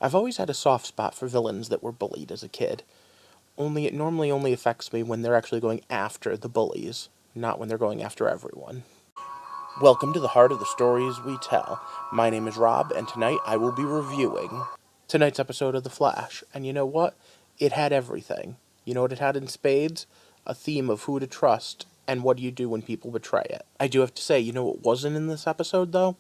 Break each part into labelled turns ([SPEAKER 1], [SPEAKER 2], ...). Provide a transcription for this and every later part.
[SPEAKER 1] I've always had a soft spot for villains that were bullied as a kid, only it normally only affects me when they're actually going after the bullies, not when they're going after everyone. Welcome to the heart of the stories we tell. My name is Rob, and tonight I will be reviewing tonight's episode of The Flash. And you know what? It had everything. You know what it had in spades? A theme of who to trust and what do you do when people betray it. I do have to say, you know what wasn't in this episode, though?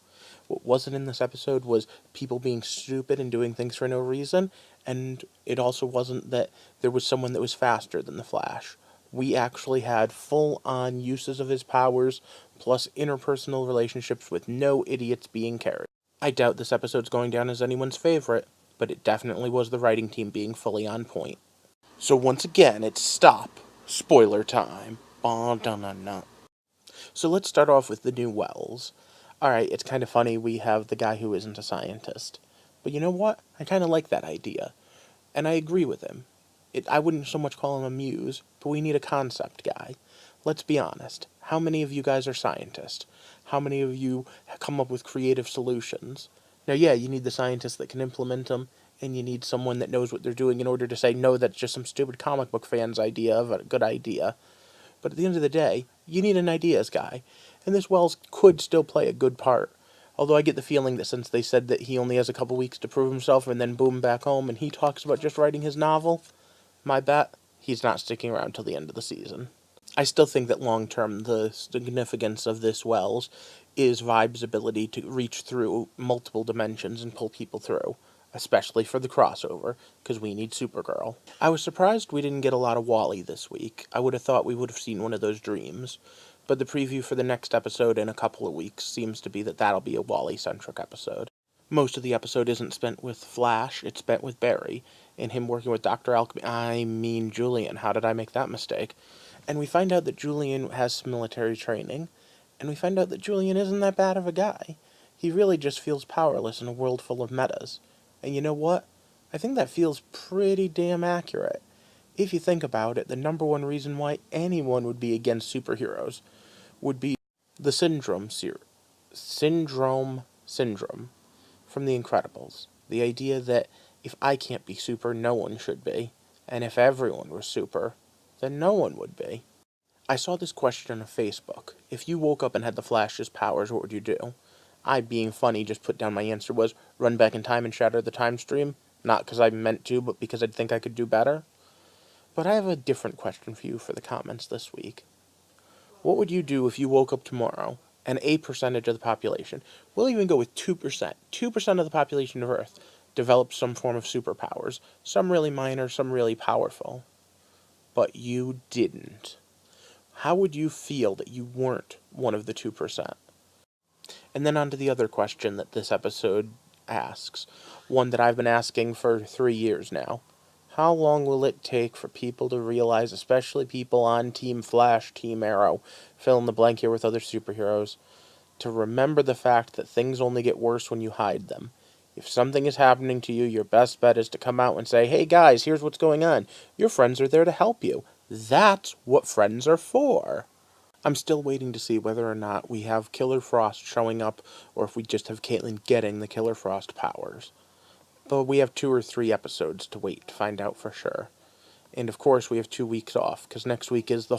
[SPEAKER 1] What wasn't in this episode was people being stupid and doing things for no reason, and it also wasn't that there was someone that was faster than the Flash. We actually had full-on uses of his powers, plus interpersonal relationships with no idiots being carried. I doubt this episode's going down as anyone's favorite, but it definitely was the writing team being fully on point. So once again, it's stop. Spoiler time. So let's start off with the new Wells. Alright, it's kind of funny we have the guy who isn't a scientist. But you know what? I kind of like that idea. And I agree with him. I wouldn't so much call him a muse, but we need a concept guy. Let's be honest. How many of you guys are scientists? How many of you come up with creative solutions? Now, yeah, you need the scientists that can implement them, and you need someone that knows what they're doing in order to say, no, that's just some stupid comic book fan's idea of a good idea. But at the end of the day, you need an ideas guy, and this Wells could still play a good part. Although I get the feeling that since they said that he only has a couple weeks to prove himself and then boom back home and he talks about just writing his novel, my bet, he's not sticking around till the end of the season. I still think that long term the significance of this Wells is Vibe's ability to reach through multiple dimensions and pull people through, especially for the crossover, because we need Supergirl. I was surprised we didn't get a lot of Wally this week. I would have thought we would have seen one of those dreams. But the preview for the next episode in a couple of weeks seems to be that that'll be a Wally-centric episode. Most of the episode isn't spent with Flash, it's spent with Barry, and him working with Dr. Julian. How did I make that mistake? And we find out that Julian has some military training, and we find out that Julian isn't that bad of a guy. He really just feels powerless in a world full of metas. And you know what? I think that feels pretty damn accurate. If you think about it, the number one reason why anyone would be against superheroes would be the syndrome from The Incredibles. The idea that if I can't be super, no one should be. And if everyone was super, then no one would be. I saw this question on Facebook. If you woke up and had the Flash's powers, what would you do? I, being funny, just put down my answer was, run back in time and shatter the time stream. Not because I meant to, but because I'd think I could do better. But I have a different question for you for the comments this week. What would you do if you woke up tomorrow and a percentage of the population, we'll even go with 2%, 2% of the population of Earth developed some form of superpowers, some really minor, some really powerful, but you didn't? How would you feel that you weren't one of the 2%? And then on to the other question that this episode asks, one that I've been asking for 3 years now. How long will it take for people to realize, especially people on Team Flash, Team Arrow, fill in the blank here with other superheroes, to remember the fact that things only get worse when you hide them? If something is happening to you, your best bet is to come out and say, hey guys, here's what's going on. Your friends are there to help you. That's what friends are for. I'm still waiting to see whether or not we have Killer Frost showing up, or if we just have Caitlin getting the Killer Frost powers. But we have 2 or 3 episodes to wait to find out for sure. And of course we have 2 weeks off, because next week is the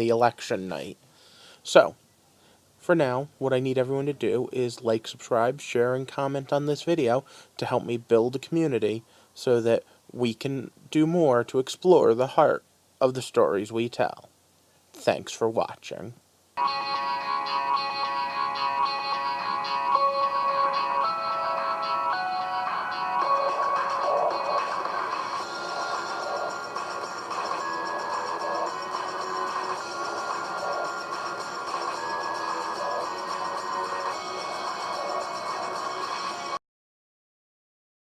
[SPEAKER 1] election night. So, for now, what I need everyone to do is like, subscribe, share, and comment on this video to help me build a community so that we can do more to explore the heart of the stories we tell. Thanks for watching.